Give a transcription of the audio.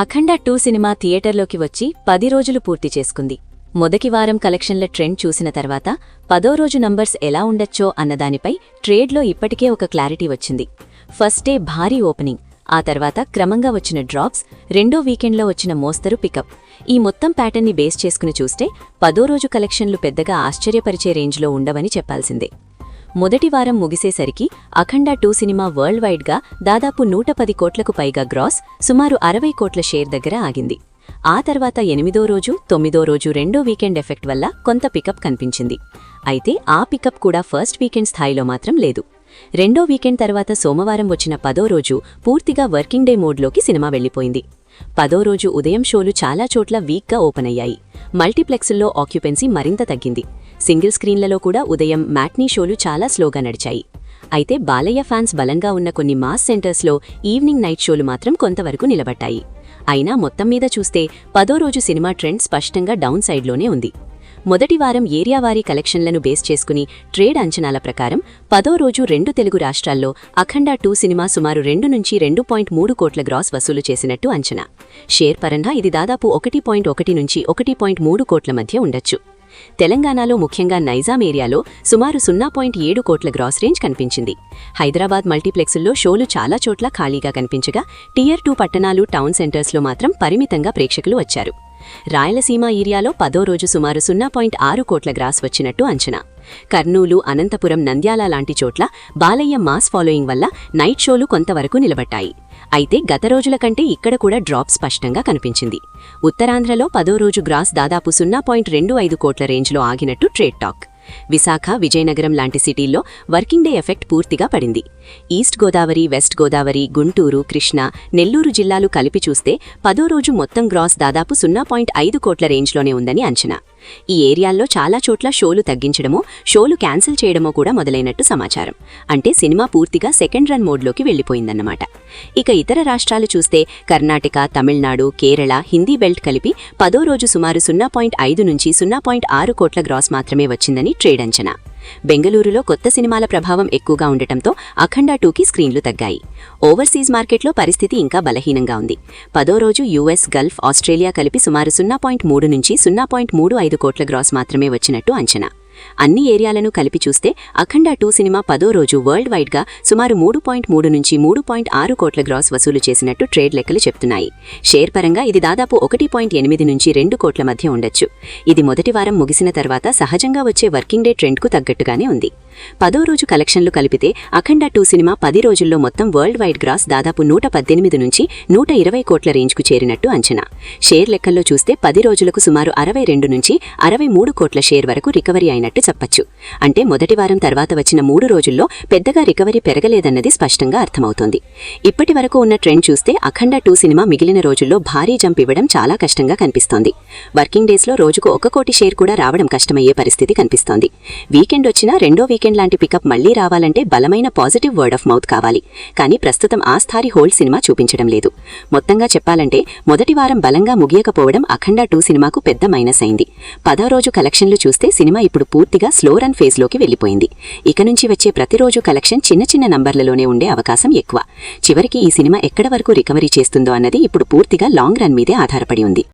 అఖండ 2 cinema థియేటర్లోకి వచ్చి 10 రోజులు పూర్తి చేసుకుంది. మొదటి వారం కలెక్షన్ల ట్రెండ్ చూసిన తర్వాత 10వ రోజు నంబర్స్ ఎలా ఉండొచ్చో అన్నదానిపై ట్రేడ్లో ఇప్పటికే ఒక క్లారిటీ వచ్చింది. ఫస్ట్ డే భారీ ఓపెనింగ్, ఆ తర్వాత క్రమంగా వచ్చిన డ్రాప్స్, రెండో వీకెండ్లో వచ్చిన మోస్తరు పికప్, ఈ మొత్తం ప్యాటర్న్ని బేస్ చేసుకుని చూస్తే 10వ రోజు కలెక్షన్లు పెద్దగా ఆశ్చర్యపరిచే రేంజ్లో ఉండవని చెప్పాల్సిందే. మొదటి వారం ముగిసేసరికి అఖండ 2 సినిమా వరల్డ్ వైడ్గా దాదాపు 110 కోట్లకు పైగా గ్రాస్, సుమారు 60 కోట్ల షేర్ దగ్గర ఆగింది. ఆ తర్వాత 8వ రోజు, 9వ రోజు రెండో వీకెండ్ ఎఫెక్ట్ వల్ల కొంత పికప్ కనిపించింది. అయితే ఆ పికప్ కూడా ఫస్ట్ వీకెండ్ స్థాయిలో మాత్రం లేదు. రెండో వీకెండ్ తర్వాత సోమవారం వచ్చిన 10వ రోజు పూర్తిగా వర్కింగ్ డే మోడ్లోకి సినిమా వెళ్లిపోయింది. 10వ రోజు ఉదయం షోలు చాలా చోట్ల వీక్గా ఓపెన్ అయ్యాయి. మల్టీప్లెక్సుల్లో ఆక్యుపెన్సీ మరింత తగ్గింది. సింగిల్ స్క్రీన్లలో కూడా ఉదయం మ్యాట్నీ షోలు చాలా స్లోగా నడిచాయి. అయితే బాలయ్య ఫ్యాన్స్ బలంగా ఉన్న కొన్ని మాస్ సెంటర్స్లో ఈవినింగ్ నైట్ షోలు మాత్రం కొంతవరకు నిలబడ్డాయి. అయినా మొత్తం మీద చూస్తే 10వ రోజు సినిమా ట్రెండ్ స్పష్టంగా డౌన్ సైడ్లోనే ఉంది. మొదటి వారం ఏరియావారీ కలెక్షన్లను బేస్ చేసుకుని ట్రేడ్ అంచనాల ప్రకారం 10వ రోజు 2 తెలుగు రాష్ట్రాల్లో అఖండ 2 సినిమా సుమారు 2 నుంచి 2.3 కోట్ల గ్రాస్ వసూలు చేసినట్టు అంచనా. షేర్ పరంగా ఇది దాదాపు 1.1 నుంచి 1.3 కోట్ల మధ్య ఉండొచ్చు. తెలంగాణలో ముఖ్యంగా నైజాం ఏరియాలో సుమారు 0.7 కోట్ల గ్రాస్ రేంజ్ కనిపించింది. హైదరాబాద్ మల్టీప్లెక్సుల్లో షోలు చాలా చోట్ల ఖాళీగా కనిపించగా టియర్ 2 పట్టణాలు, టౌన్ సెంటర్స్లో మాత్రం పరిమితంగా ప్రేక్షకులు వచ్చారు. రాయలసీమ ఏరియాలో 10వ రోజు సుమారు 0.6 కోట్ల గ్రాస్ వచ్చినట్టు అంచనా. కర్నూలు, అనంతపురం, నంద్యాల లాంటి చోట్ల బాలయ్య మాస్ ఫాలోయింగ్ వల్ల నైట్ షోలు కొంతవరకు నిలబడ్డాయి. అయితే గత రోజుల కంటే ఇక్కడ కూడా డ్రాప్ స్పష్టంగా కనిపించింది. ఉత్తరాంధ్రలో 10వ రోజు గ్రాస్ దాదాపు 0.25 కోట్ల రేంజ్లో ఆగినట్టు ట్రేడ్ టాక్. విశాఖ, విజయనగరం లాంటి సిటీల్లో వర్కింగ్ డే ఎఫెక్ట్ పూర్తిగా పడింది. ఈస్ట్ గోదావరి, వెస్ట్ గోదావరి, గుంటూరు, కృష్ణా, నెల్లూరు జిల్లాలు కలిపి చూస్తే 10వ రోజు మొత్తం గ్రాస్ దాదాపు 0.5 కోట్ల రేంజ్లోనే ఉందని అంచనా. ఈ ఏరియాల్లో చాలా చోట్ల షోలు తగ్గించడమో, షోలు క్యాన్సిల్ చేయడమో కూడా మొదలైనట్టు సమాచారం. అంటే సినిమా పూర్తిగా సెకండ్ రన్ మోడ్లోకి వెళ్లిపోయిందన్నమాట. ఇక ఇతర రాష్ట్రాలు చూస్తే కర్ణాటక, తమిళనాడు, కేరళ, హిందీ బెల్ట్ కలిపి 10వ రోజు సుమారు 0.5 నుంచి 0.6 కోట్ల గ్రాస్ మాత్రమే వచ్చిందని ట్రేడ్ అంచనా. బెంగళూరులో కొత్త సినిమాల ప్రభావం ఎక్కువగా ఉండటంతో అఖండ 2కి స్క్రీన్లు తగ్గాయి. ఓవర్సీస్ మార్కెట్లో పరిస్థితి ఇంకా బలహీనంగా ఉంది. 10వ రోజు యూఎస్, గల్ఫ్, ఆస్ట్రేలియా కలిపి సుమారు 0.3 నుంచి 0.35 కోట్ల గ్రాస్ మాత్రమే వచ్చినట్టు అంచనా. అన్ని ఏరియాలను కలిపి చూస్తే అఖండ 2 సినిమా 10వ రోజు వరల్డ్ వైడ్గా సుమారు 3.3 నుంచి 3.6 కోట్ల గ్రాస్ వసూలు చేసినట్టు ట్రేడ్ లెక్కలు చెప్తున్నాయి. షేర్ పరంగా ఇది దాదాపు 1.8 నుంచి 2 కోట్ల మధ్య ఉండొచ్చు. ఇది మొదటి వారం ముగిసిన తర్వాత సహజంగా వచ్చే వర్కింగ్ డే ట్రెండ్కు తగ్గట్టుగానే ఉంది. 10వ రోజు కలెక్షన్లు కలిపితే అఖండ 2 సినిమా 10 రోజుల్లో మొత్తం వరల్డ్ వైడ్ గ్రాస్ దాదాపు 118 నుంచి 120 కోట్ల రేంజ్కు చేరినట్టు అంచనా. షేర్ లెక్కల్లో చూస్తే 10 రోజులకు సుమారు 62 నుంచి 63 కోట్ల షేర్ వరకు రికవరీ అయినట్టు చెప్పొచ్చు. అంటే మొదటి వారం తర్వాత వచ్చిన 3 రోజుల్లో పెద్దగా రికవరీ పెరగలేదన్నది స్పష్టంగా అర్థమవుతోంది. ఇప్పటి వరకు ఉన్న ట్రెండ్ చూస్తే అఖండ 2 సినిమా మిగిలిన రోజుల్లో భారీ జంప్ ఇవ్వడం చాలా కష్టంగా కనిపిస్తోంది. వర్కింగ్ డేస్లో రోజుకు 1 కోటి షేర్ కూడా రావడం కష్టమయ్యే పరిస్థితి కనిపిస్తోంది. వీకెండ్ వచ్చినా రెండో వీకెండ్ లాంటి పికప్ మళ్లీ రావాలంటే బలమైన పాజిటివ్ వర్డ్ ఆఫ్ మౌత్ కావాలి. కానీ ప్రస్తుతం ఆ స్థాయి హోల్డ్ సినిమా చూపించడం లేదు. మొత్తంగా చెప్పాలంటే మొదటి వారం బలంగా ముగియకపోవడం అఖండ 2 సినిమాకు పెద్ద మైనస్ అయింది. 10వ రోజు కలెక్షన్లు చూస్తే సినిమా ఇప్పుడు పూర్తిగా స్లో రన్ ఫేజ్లోకి వెళ్లిపోయింది. ఇక నుంచి వచ్చే ప్రతిరోజు కలెక్షన్ చిన్న చిన్న నంబర్లలోనే ఉండే అవకాశం ఎక్కువ. చివరికి ఈ సినిమా ఎక్కడ వరకు రికవరీ చేస్తుందో అన్నది ఇప్పుడు పూర్తిగా లాంగ్ రన్ మీదే ఆధారపడి ఉంది.